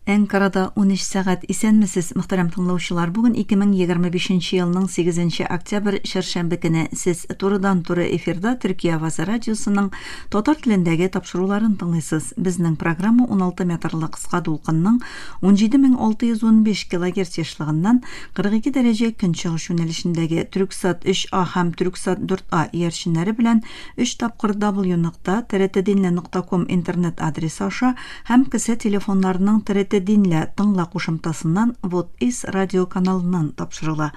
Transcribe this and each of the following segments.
Әнкарада 13 сәгать исәнмесез, мөхтәрәм тыңлаучылар. Бүген 2025 елның 8 октябрь шәршәмбе көне сез турыдан-туры эфирда Төркия Авазы радиосының татар телендәге тапшыруларын тыңлыйсыз. Безнең программа 16 метрлы кыска дулкынның 17615 кГц яшьлегеннән 42 дәрәҗә көнчыгыш юнәлешендәге Түрксат 3А һәм Түрксат 4А иярченнәре белән 3 тапкыр w.trtdinle.com интернет адресы аша һәм кесе телефоннарының Динле тыңла кушымтасыннан Вот-Ис радио каналыннан тапшырыла.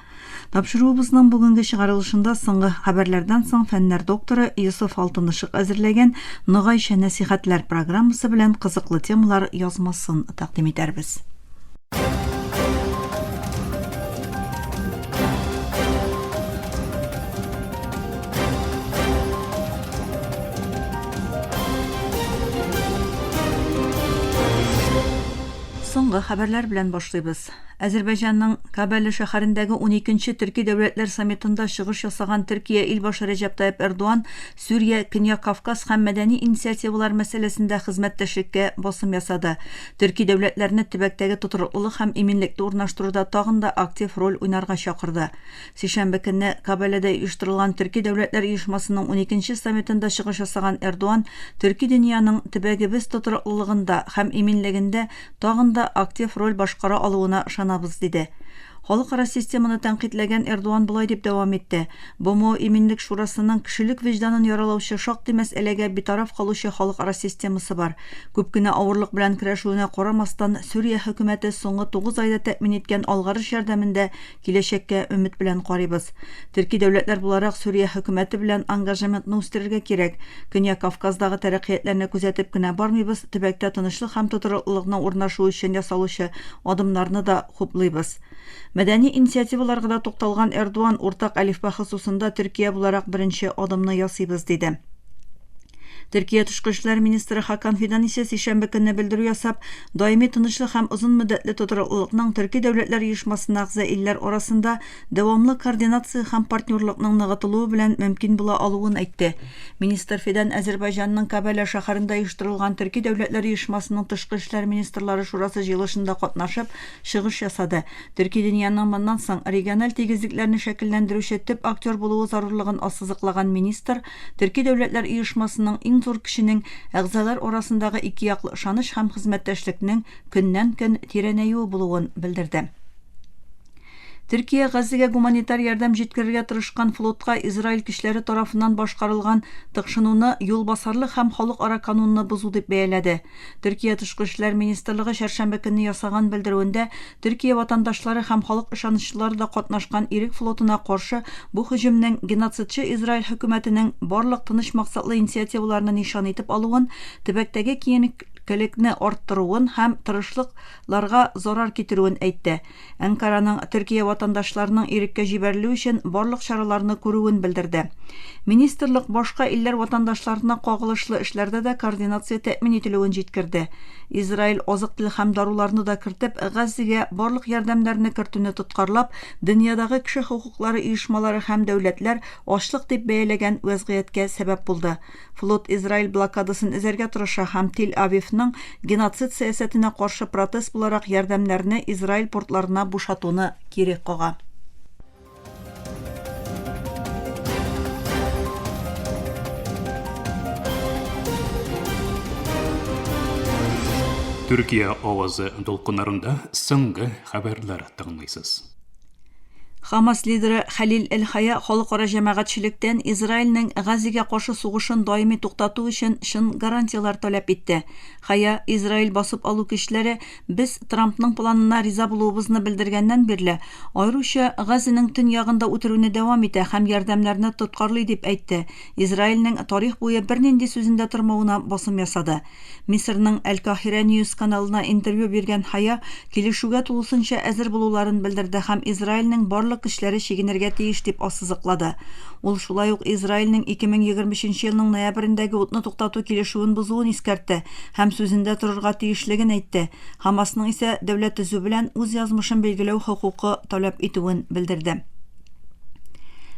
Тапшыруыбызның бүгенге чыгарылышында соңгы хәбәрләрдән соң фәннәр докторы Йосыф Алтынышык әзерләгән Ныгайча нәсихәтләр программасы белән кызыклы темалар язмасын тәкъдим итәрбез. Соңгы хәбәрләр белән башлыйбыз. Азербайҗанның Кабеле шәһәрендәге 12-нче Төрки дәүләтләр саммитында чыгыш ясаган Төркия илбашы Рәҗәп Тайип Эрдоган Сүрия, Көньяк Кавказ һәм мәдәни инициативалар мәсьәләсендә хезмәттәшлеккә басым ясады. Төрки дәүләтләрне төбәктәге тотрыклылык һәм иминлекне урнаштыруда тагын да актив роль уйнарга чакырды. Сишәмбе көнне Кабеледә оештырылган Төрки дәүләтләр оешмасының 12-нче саммитында чыгыш ясаган Эрдоган Төрки дөньяның төбәгебез тотрыклылыгында һәм иминлегендә тагын да актив роль башкара алуына ышанабыз диде. Халыкара системаны тәнкыйтьләгән Эрдоган булай дип дәвам итте. БМО Иминлек шурасының кешелек вөҗданын яралаучы шактый мәсьәләгә битараф калучы халыкара системасы бар. Күп кенә авырлык белән көрәшүенә карамастан, Сүрия хөкүмәте соңгы 9 айда тәэмин иткән алгарыш ярдәмендә киләчәккә өмет белән карыйбыз. Төрки дәүләтләр буларак Сүрия хөкүмәте белән ангажементны үстерергә кирәк. Көньяк Кавказдагы тәрәккыятьләрне күзәтеп кенә бармыйбыз, төбәктә тынычлык һәм тотрыклылыкның урнашу өчен ясалучы адымнарны да хуплыйбыз. Мәдәни инициативаларга да тукталган Эрдоган уртак әлифба хосусында Төркия буларак беренче адымны ясыйбыз диде. Төркия Тышкы эшләр министры Хакан Фидан исә сишәмбе көнне белдерү ясап, даими тынычлык һәм озын мөддәтле тотрыклылыкның Төрки дәүләтләр оешмасына әгъза илләр арасында дәвамлы координация һәм партнерлыкның ныгытылуы белән мөмкин була алуын әйтте. Министр Фидан Азербайҗанның Кабеле шәһәрендә оештырылган Төрки дәүләтләр оешмасының Тышкы эшләр министрлары шурасы җыелышында катнашып, чыгыш ясады. Төрки дөньяның моннан соң региональ тигезлекләрне шәкилләндерүче төп актер булуы зарурлыгын ассызыклаган министр Төрки дәүләтләр оешмасының иң зур кешенең әгъзалар арасындагы ике яклы ышаныч һәм хезмәттәшлекнең көннән-көн тирәнәюе булуын белдерде. Төркия Газига гуманитар ярдәм җиткерергә тырышкан флотка Израиль көчләре тарафыннан башкарылган тыкшынуны юлбасарлык һәм халыкара канунны бозу дип бәяләде. Төркия Тышкы эшләр министрлыгы шәршәмбе көнне ясаган белдерүендә Төркия ватандашлары һәм халык ышанычлары да катнашкан ирек флотына каршы бу һөҗүмнең геноцидчы Израиль хөкүмәтенең барлык тыныч максатлы инициативаларны нишан итеп алуын, төбәктәге киенеклекне арттыруын һәм тырышлыкларга зарар китерүен әйтте. Әнкараның Төркия ватандашларының иреккә җибәрелү өчен барлык чараларны күрүен белдерде. Министрлык башка илләр ватандашларына кагылышлы эшләрдә дә координация тәэмин ителүен җиткерде. Израиль азык-төлек һәм даруларны да кертеп, Газига барлык ярдәмнәрне кертүне тоткарлап, дөньядагы кеше хукуклары оешмалары һәм дәүләтләр ачлык дип бәяләгән вазгыятькә сәбәп булды. Флот Израиль блокадасын эзәргә тырыша һәм Тель-Авивның геноцид сәясәтенә каршы протест буларак ярдәмнәрне Израиль портларына бушатуны кире кага. Төркия авазы дулкыннарында соңгы хәбәрләр тыңлыйсыз. Хамас лидеры Халил Әл-Хая халыкара җәмәгатьчелектән Израильнең Газига каршы сугышын даими туктату өчен шын гарантиялар таләп итте. Хая Израиль басып алу көчләре без Трампның планына риза булуыбызны белдергәннән бирле, аеруча Газиның төн ягында үтерүне дәвам итә һәм ярдәмнәрне тоткарлый дип әйтте. Израильнең тарих буе бернинди сүзендә тормавына басым ясады. Мисырның Әл-Кахира Ньюс каналына интервью биргән Хая килешүгә тулысынча әзер булуларын белдерде һәм Израильнең барлык көчләре чигенергә тиеш дип ассызыклады. Ул шулай ук Израильнең 2025 елның ноябрендәге утны туктату килешүен бозуын искәртте һәм сүзендә торырга тиешлеген әйтте. Хамасның исә дәүләт төзү белән үз язмышын билгеләү хокукы таләп итүен белдерде.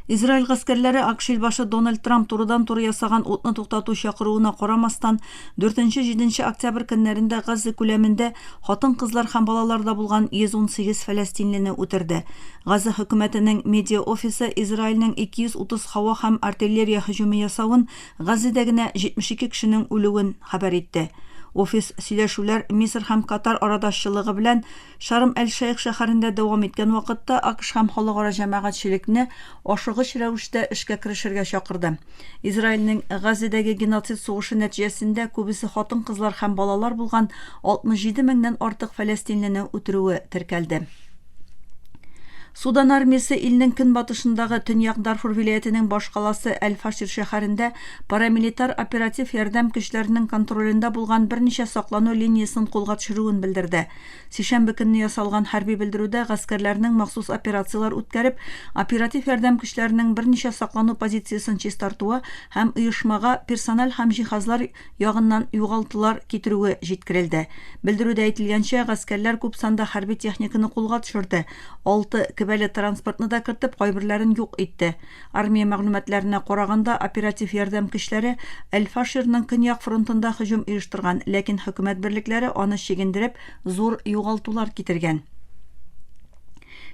Израиль гаскәрләре АКШ илбашы Дональд Трамп турыдан-туры ясаган утны туктату чакыруына карамастан 4-7 октябрь көннәрендә Газа күләмендә хатын-кызлар һәм балаларда булган 118 фәләстинлене үтерде. Газа хөкүмәтенең медиа офисы Израильнең 230 һава һәм артиллерия һөҗүме ясавын, Газада генә 72 кешенең үлүен хәбәр итте. Офис сөйләшүләр Мисыр һәм Катар арадашчылыгы белән Шарм-эль-Шейх шәһәрендә дәвам иткән вакытта АКШ һәм халыкара җәмәгатьчелекне ашыгыч рәвештә эшкә керешергә чакырды. Израильнең Газадагы геноцид сугышы нәтиҗәсендә күбесе хатын-кызлар һәм балалар булган 67 меңнән артык фәләстинлене үтерүе теркәлде. Судан армиясе илнең көнбатышындагы Төньяк Дарфур вилаятенең баш каласы Әл-Фашир шәһәрендә парамилитар оператив ярдәм көчләренең контролендә булган берничә саклану линиясын кулга төшерүен белдерде. Сишәмбе көнне ясалган хәрби белдерүдә гаскәрләрнең махсус операциялар үткәреп, оператив ярдәм көчләренең берничә саклану позициясын чистартуы һәм оешмага персонал һәм җиһазлар ягыннан югалтулар китерүе җиткерелде. Белдерүдә әйтелгәнчә, гаскәрләр күп санда хәрби техниканы кулга төшерде. 6 кебәле транспортны да кертеп, кайберләрен юк итте. Армия мәгълүматларына караганда, оператив ярдәм көчләре Әл-Фаширның көньяк фронтында һөҗүм оештырган, ләкин хөкүмәт берлекләре аны чигендереп, зур югалтулар китергән.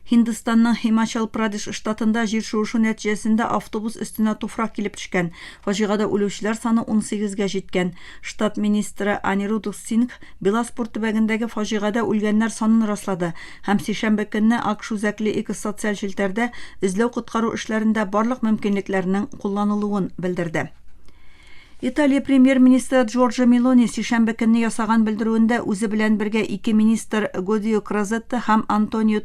Hindistanның Himachal Pradesh штатында җир шуышу нәтиҗәсендә автобус өстенә туфрак килеп төшкән. Фаҗигада үлүчеләр саны 18-гә җиткән. Штат министры Anirudh Singh Bilaspur төбәгендәге фаҗигада үлгәннәр санын раслады һәм сишәмбе көнне АКШ үзәкле X социаль челтәрдә эзләү-коткару эшләрендә барлык мөмкинлекләрнең кулланылуын белдерде. Италия премьер-министры Джорджо Мелони сишәмбе көнне ясаган белдерүендә үзе белән бергә 2 министр Годио Кразетта һәм Антонио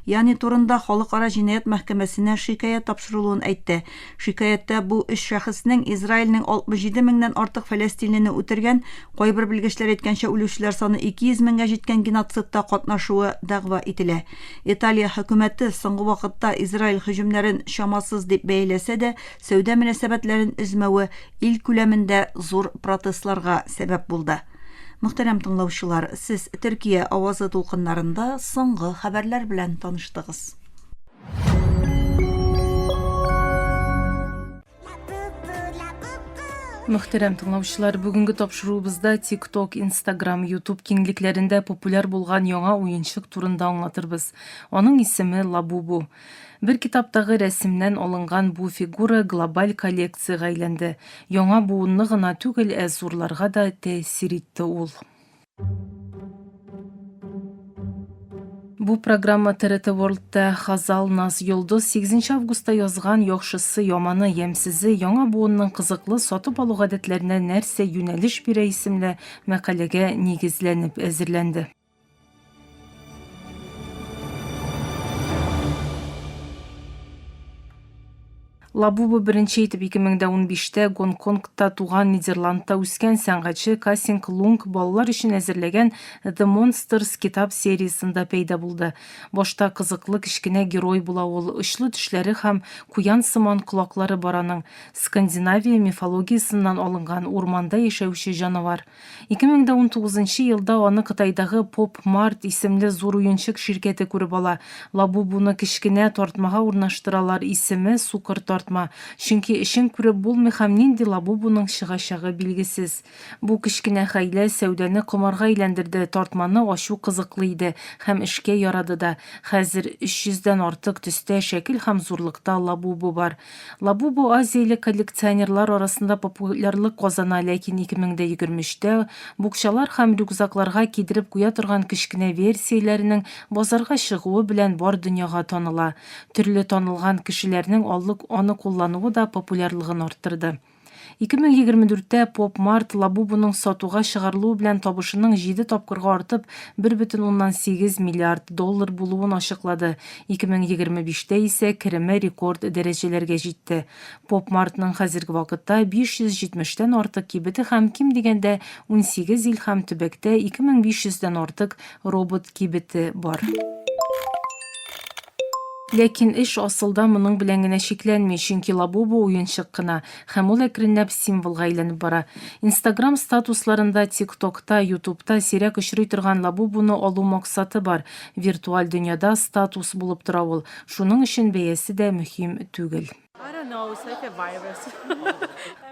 Яни турында халыкара җинаять мәхкәмәсенә шикаят тапшырылуын әйтте. Шикаяттә бу 3 шәхеснең Израильнең 67 меңнән артык фәләстинлене үтергән, кайбер белгечләр әйткәнчә үлүчеләр саны 200 меңгә җиткән геноцидта катнашуы дәгъва ителә. Италия хөкүмәте соңгы вакытта Израиль һөҗүмнәрен чамасыз дип бәяләсә дә, сәүдә мөнәсәбәтләрен өзмәве ил күләмендә зур протестларга сәбәп булды. Мөхтәрәм тыңлаучылар, сез Төркия авазы тулкыннарында соңгы хәбәрләр белән таныштыгыз. Мөхтәрәм тыңлаучылар, бүгенге тапшыруыбызда TikTok, Instagram, YouTube киңлекләрендә популяр булган яңа уенчык турында аңлатырбыз. Аның исеме Лабубу. Бер китаптагы рәсемнән алынган бу фигура глобаль коллекцияга әйләнде. Яңа буынны гына түгел, зурларга да тәэсир итте ул. Бу программа TRT World'та Хазал Наз Йолдыз 8 августта язган яхшысы, яманы, ямсизе, яңа буынның кызыклы сатып алу гадәтләренә нәрсә юнәлеш бирә исемле мәкаләгә нигезләнеп әзерләнде. Лабубу беренче итеп 2015-тә Гонконгта туган, Нидерландта үскән сәнгатьче Кассинг Лунг балалар өчен әзерләгән The Monsters китап сериясында пәйда булды. Башта кызыклы кечкенә герой була ул, очлы тешләре һәм куян сыман колаклары бараның, Скандинавия мифологиясыннан алынган урманда яшәүче җанавар. 2019 елда аны Кытайдагы Pop Mart исемле зур уенчык ширкәте күреп ала. Лабубуны кечкенә тартмага урнаштыралар, исеме Сукыр тартма. Чөнки эшен күреп булмый һәм нинди Лабубуның чыгачагы билгесез. Бу кечкенә хәйлә сәүдәне комарга әйләндерде, тартманы ачу кызыклы иде һәм эшкә ярады да. Хәзер 300дән артык төстә, шәкел һәм зурлыкта Лабубу бар. Лабубу азияле коллекционерлар арасында популярлык казана, ләкин 2023-тә букчалар һәм рюкзакларга кидереп куя торган кечкенә версияләренең базарга чыгуы белән бар дөньяга таныла. Төрле танылган кешеләрнең аны куллануы да популярлыгын арттырды. 2024-тә Pop Mart Лабубуның сатуга чыгарылуы белән табышының 7 тапкырга артып, 1,8 миллиард доллар булуын ачыклады. 2025-тә исә кереме рекорд дәрәҗәләргә җитте. Pop Martның хәзерге вакытта 570-тән артык кибете һәм ким дигәндә 18 ил һәм төбәктә 2500-дән артык робот кибете бар. Ләкин эш асылда моның белән генә шикләнми, чөнки Лабубу уенчык кына һәм ул әкренләп символга әйләнеп бара. Instagram статусларында, TikTok'та, YouTube'та сирәк очрый торган Лабубуны алу максаты бар. Виртуаль дөньяда статус булып тора ул. Шуның өчен бәясе дә мөһим түгел. I don't know, it's like a virus.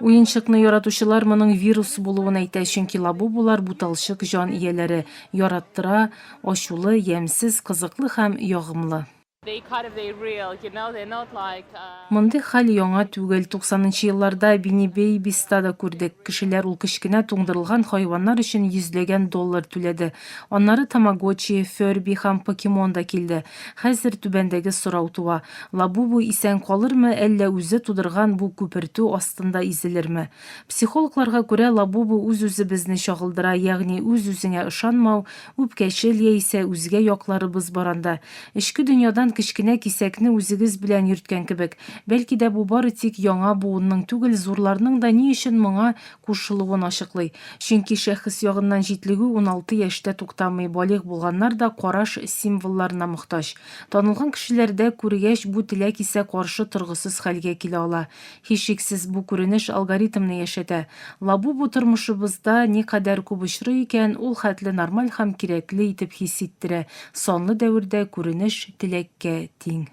Уенчыкны яратучылар моның вирус булуын әйтә, чөнки лабубулар буталчык жан ияләре, яраттыра, ачулы, ямьсез, кызыклы һәм ягымлы. They kind of they real, they're not like Мондый хәл яңа түгел. 90-нчы елларда Бинибей Бистада күрдек. Кешеләр ул кечкенә туңдырылган хайваннар өчен йөзләгән доллар түләде. Аннары Тамагочи, Ферби һәм Покемон да килде. Хәзер түбәндәге сорау туа. Лабубу исән калырмы, әллә үзе тудырган бу күпертү астында изелерме? Психологларга күрә, лабубу үз-үзебезне чагылдыра, ягъни үз-үзеңә ышанмау, үпкәчел яисә үзгә якларыбыз баранда. Эчке дөньядан кечкенә кисәкне үзегез белән йөрткән кебек. Бәлки дә бу бары тик яңа буынның түгел, зурларның да ни өчен моңа кушылуын ачыклый. Чөнки шәхес ягыннан җитлегү 16 яшьтә туктамый, балигъ булганнар да караш символларына мохтаҗ. Танылган кешеләрдә күргәч бу теләк исә каршы торгысыз хәлгә килә ала. Һичшиксез бу күренеш алгоритмны яшәтә. Лабубу тормышыбызда никадәр күп очрый икән, ул хәтле нормаль һәм кирәкле итеп хис иттерә. Сонлы дәвердә күренеш теләккә тиң.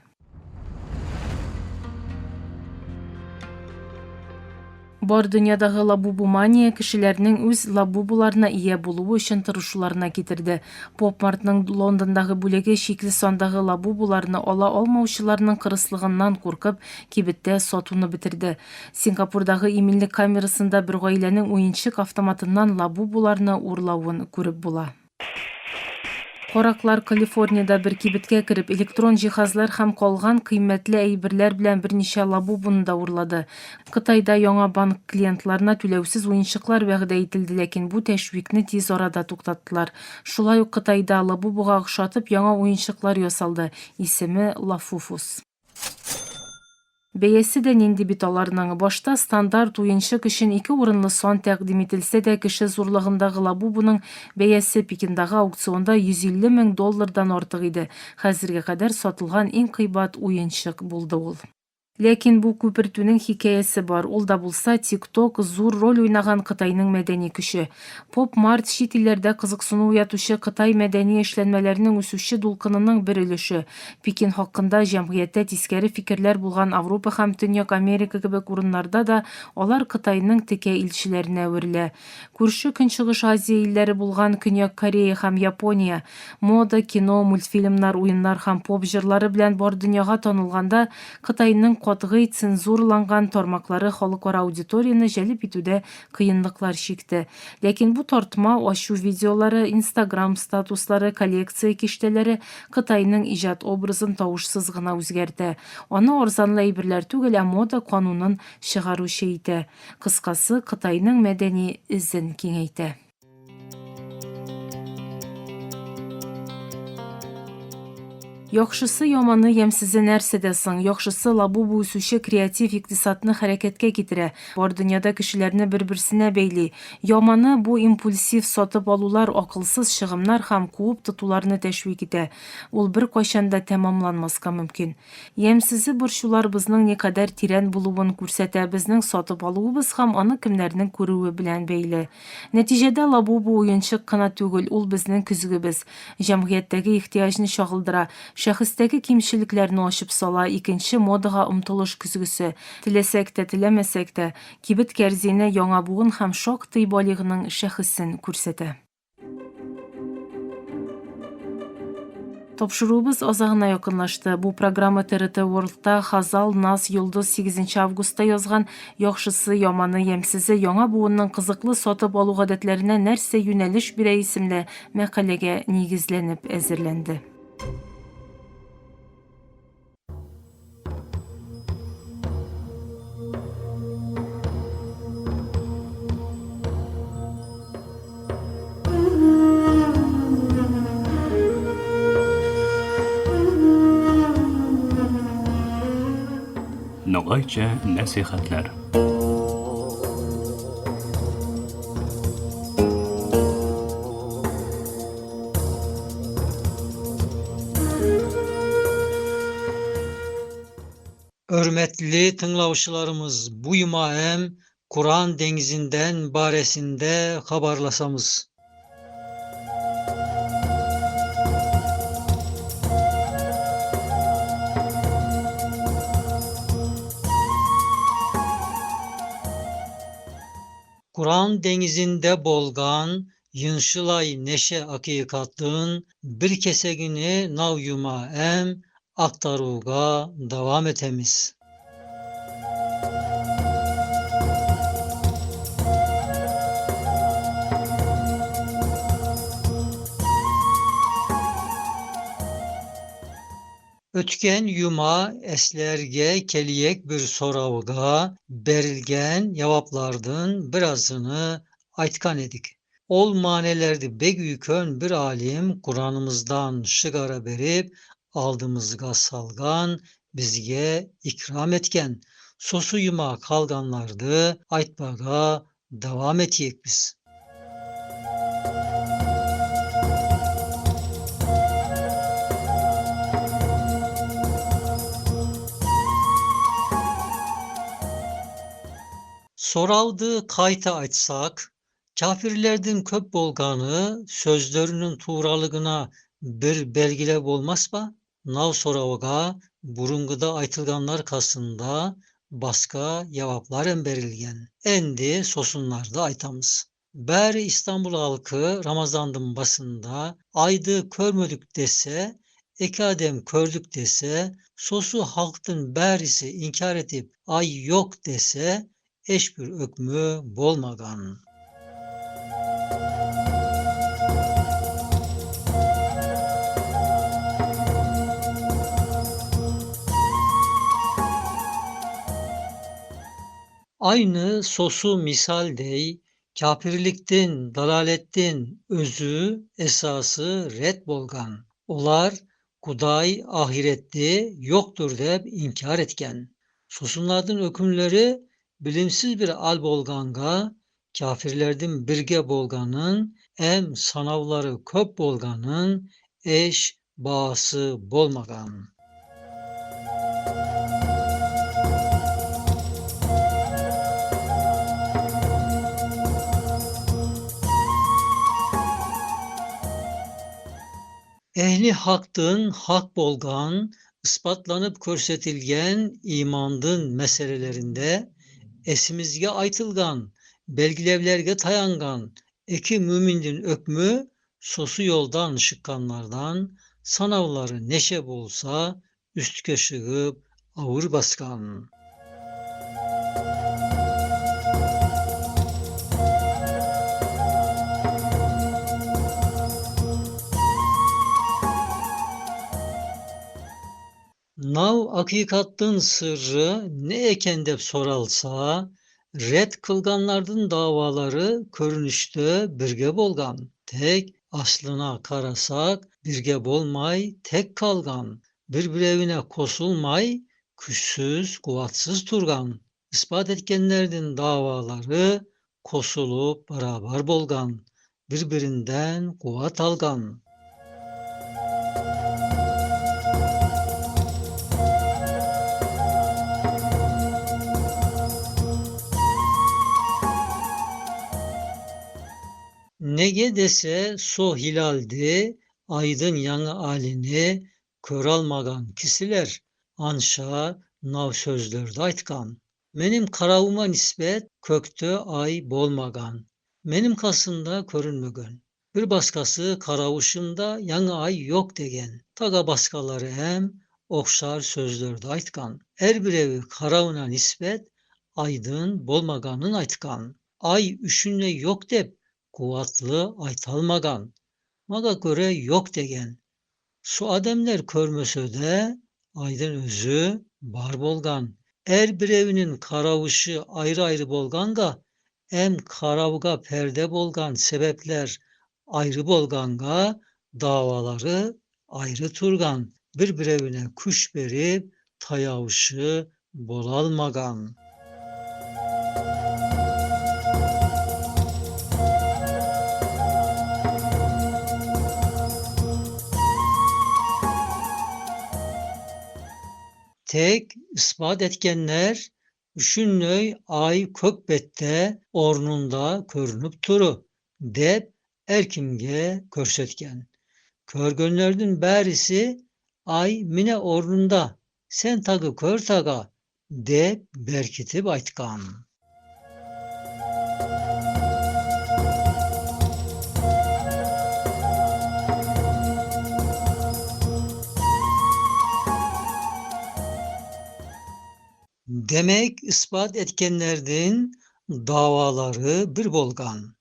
Бар дөньядагы лабубумания кешеләрнең үз лабубуларына ия булуы өчен тырышуларына китерде. Поп-мартның Лондондагы бүлеге чикле сандагы лабубуларны ала алмаучыларның кырыслыгыннан куркып, кибеттә сатуны битерде. Сингапурдагы иминлек камерасында бер гаиләнең уенчык автоматыннан лабубуларны урлавын күреп була. Кораклар Калифорнияда бер кибеткә кереп, электрон җиһазлар һәм калган кыйммәтле әйберләр белән берничә лабубуны да урлады. Кытайда яңа банк клиентларына түләүсез уенчыклар вәгъдә ителде, ләкин бу тәшвикне тиз арада туктаттылар. Шулай ук Кытайда лабубуга охшатып яңа уенчыклар ясалды. Исеме Лафуфус. Бәясе дә нинди бит аларның. Башта стандарт уенчык өчен 2 урынлы сан тәкъдим ителсә дә, кеше зурлыгындагы лабубуның бәясе Пекиндагы аукционда 150 мең доллардан артык иде. Хәзергә кадәр сатылган иң кыйбат уенчык булды ул. Ләкин бу күпертүнең хикәясе бар. Ул да булса TikTok зур роль уйнаган Кытайның мәдәни көче. Поп-март чит илләрдә кызыксыну уятучы Кытай мәдәни эшләнмәләренең үсүче дулкынының бер өлеше. Пекин хакында җәмгыятьтә тискәре фикерләр булган Европа һәм Төньяк Америка кебек урыннарда да алар Кытайның текә илчеләренә әверелә. Күрше Көнчыгыш Азия илләре булган Көньяк Корея һәм Япония мода, кино, мультфильмнар, уеннар һәм поп җырлары белән бар дөньяга танылганда, Кытайның катгый цензурланган тармаклары халыкара аудиторияны җәлеп итүдә кыенлыклар чикте. Ләкин бу тартма ачу видеолары, Instagram статуслары, коллекция киштәләре Кытайның иҗат образын тавышсыз гына үзгәртә. Аны арзанлы әйберләр түгел, ә мода канунын чыгаручы итә. Кыскасы, Кытайның мәдәни изен киңәйтә. Яхшысы яманы ямьсезе нәрсәдә соң? Яхшысы лабубу үсүче креатив икътисадны хәрәкәткә китерә. Бар дөньяда кешеләрне бер-берсенә бәйли. Яманы бу импульсив сатып алулар, акылсыз чыгымнар һәм куып тотуларны тәшвик итә. Ул бер кайчанда тәмамланмаска мөмкин. Ямьсезе борчулар безнең никадәр тирән булуын күрсәтә, безнең сатып алуыбыз һәм аны кемнәрнең күрүе белән бәйле. Нәтиҗәдә лабубу уенчык кына түгел, ул безнең көзгебез. Җәмгыятьтәге ихтияҗны чагылдыра. Шәхестәге кимчелекләрне ачып сала, икенче модага омтылыш көзгесе. Теләсәк тә, теләмәсәк тә, кибет кәрзине яңа буын һәм шактый балигының шәхесен күрсәтә. Тапшыруыбыз азагына якынлашты. Бу программа ТРТ World'та Хазал Наз Йолдыз 8 августта язган яхшысы, яманы, ямьсезе яңа буынның кызыклы сатып алу гадәтләренә нәрсә юнәлеш бирә исемле мәкаләгә нигезләнеп әзерләнде. Ногайча нәсихәтләр. Hörmetli tыңлаучыларыбыз, bu yuma hem Kur'an dengizinden baresinde haberlasamız. Kur'an denizinde bolgan, yınşılay neşe hakikatın, bir kesegini navyuma em, aktaruga devam etemiz. Ötken yuma eslerge keliyek bir soravga berilgen cevaplardın birazını aytkan edik. Ol manelerdi begüykön bir alim Kur'anımızdan şıgara berip aldığımızga salgan bizge ikram etken. Sosu yuma kalganlardı aytbaga devam etiyek biz. Soraldı kayta açsak, kafirlerden köp bolganı sözlerinin tuğralığına bir belgilep olmaspa, nav soravga burunguda aytılganlar kasında başka cevaplar berilgen. Endi sosunlarda aytamız. Bäri İstanbul halkı Ramazandın basında aydı körmödük dese, ekadem kördük dese, sosu halktın bärisi inkar edip ay yok dese, eşbir ökmü bolmagan. Aynı sosu misal dey, kafirliktin, dalalettin özü, esası red bolgan. Olar Kuday ahiretti yoktur dep inkar etken. Sosunlardın ökümleri bilimsiz bir al bolganga, kafirlerden birge bolganın, em sanavları köp bolganın, eş bağısı bolmagan. Ehli haktın hak bolgan, ispatlanıp körsetilgen imandın meselelerinde esimizge aytılgan, belgilevlerge tayangan, eki mümindin ökmü, sosu yoldan şıkkanlardan, sanavları neşe bolsa, üstüke şığıp ağır baskan. Nav hakikattın sırrı ne eken dep soralsa, red kılganlardın davaları körünüşte birge bolgan. Tek aslına karasak birge bolmay tek kalgan. Birbirevine kosulmay küçsüz kuvatsız turgan. İspat etkenlerden davaları kosulup beraber bolgan. Birbirinden kuvat algan. Nege dese so hilaldi, aydın yanı alini, kör almagan kisiler, anşa nav sözlerde aytkan. Menim karavuma nispet köktü ay bolmagan. Menim kasında körünmögön. Bir baskası karavuşunda yanı ay yok degen. Taga baskaları hem okşar sözlerde aytkan. Her bir evi karavuna nispet aydın bolmaganın aytkan. Ay üşünle yok dep kuvatlı aytalmagan, maga göre yok degen. Su ademler körmösö de aydın özü bar bolgan. Er bir evinin karavışı ayrı ayrı bolganga, em karavga perde bolgan sebepler ayrı bolganga, davaları ayrı turgan. Bir evine kuş berip tayavışı bolalmagan. Tek ispat etkenler üşünlöy ay kökbette ornunda körünüp turu dep erkimge körsetken. Körgönlerdin bärisi ay mine ornunda sen tagı kör taga dep berkitip aytkan. Demek ispat etkenlerden davaları bir bolgan.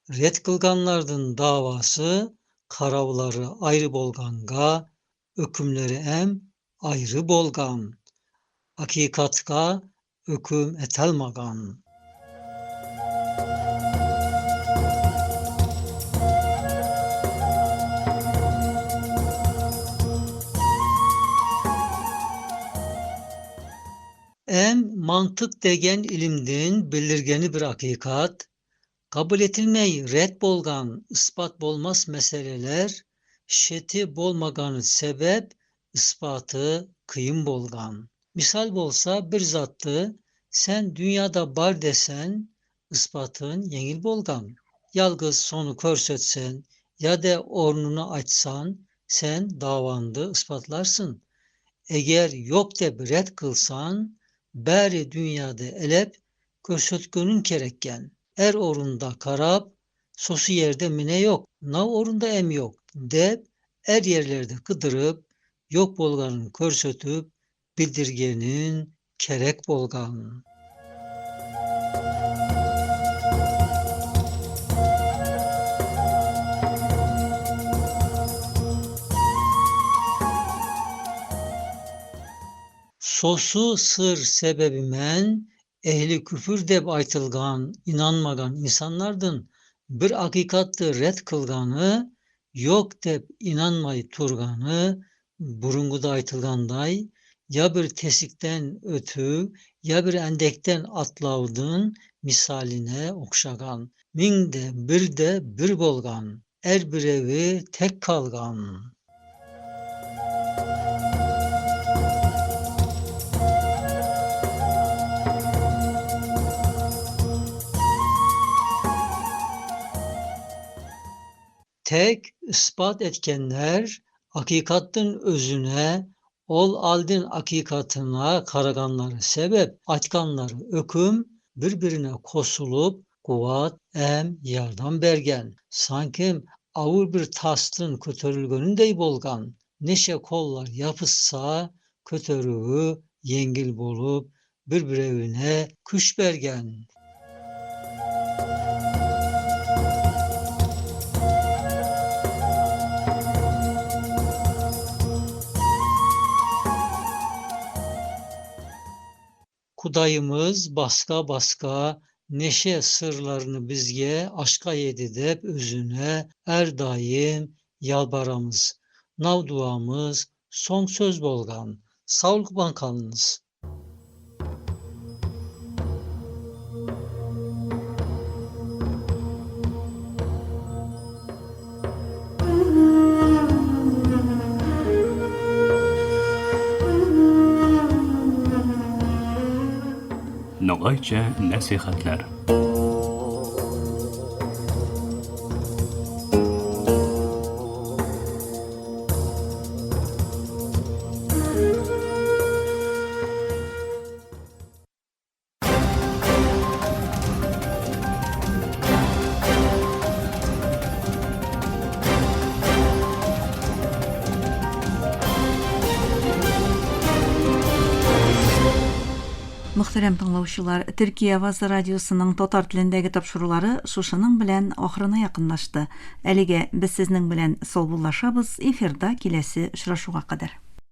Red kılganlardan davası karavları ayrı bolganga, ökümleri em ayrı bolgan. Hakikatka öküm etelmagan. Em mantık degen ilimden belirgeni bir hakikat, kabul etilmeyi red bolgan, ispat bolmaz meseleler, şeti bolmaganı sebep, ispatı kıyım bolgan. Misal bolsa bir zatты sen dünyada bar desen, ispatın yengil bolgan. Yalgız sonu körsetsen ya da ornunu açsan, sen davandı ispatlarsın. Eğer yok de red kılsan, bäri dünyada elep körsötkönün kerekken. Er orunda karab, sosu yerde mine yok, nav orunda em yok dep er yerlerde kıdırıp, yok bolganın körsötüp, bildirgenin kerek bolgan. Sosu sır sebebimen ehli küfür dep aytılgan, inanmagan insanlardan bir hakikatты red kılganı, yok dep inanmay turganı, burunguda aytılganday, ya bir tesikten ötü, ya bir endekten atlavdın misaline okşagan. Mingde bir bolgan, er birevi tek kalgan. Tek ispat etkenler hakikatin özüne, ol aldin hakikatına karaganları sebep, açkanları öküm, birbirine kosulup, kuvat, em, yardan bergen. Sanki avur bir tastın kötörülgönündey bolgan. Neşe kollar yapışsa, kötörüğü yengil bolup, birbirine küş bergen. Kudayımız baska neşe sırlarını bizge aşka yedi dep özüne er daim yalbaramız. Nav duamız son söz bolgan. Sağlık bankanınız. Nogayça nasihatler. Muhterem tыңлаучылар, Төркия Аваз радиосының татар телендәге тапшырулары шушының белән ахырына якынлашты. Әлегә без сезнең белән саубуллашабыз. Эфирда киләсе очрашуга кадәр.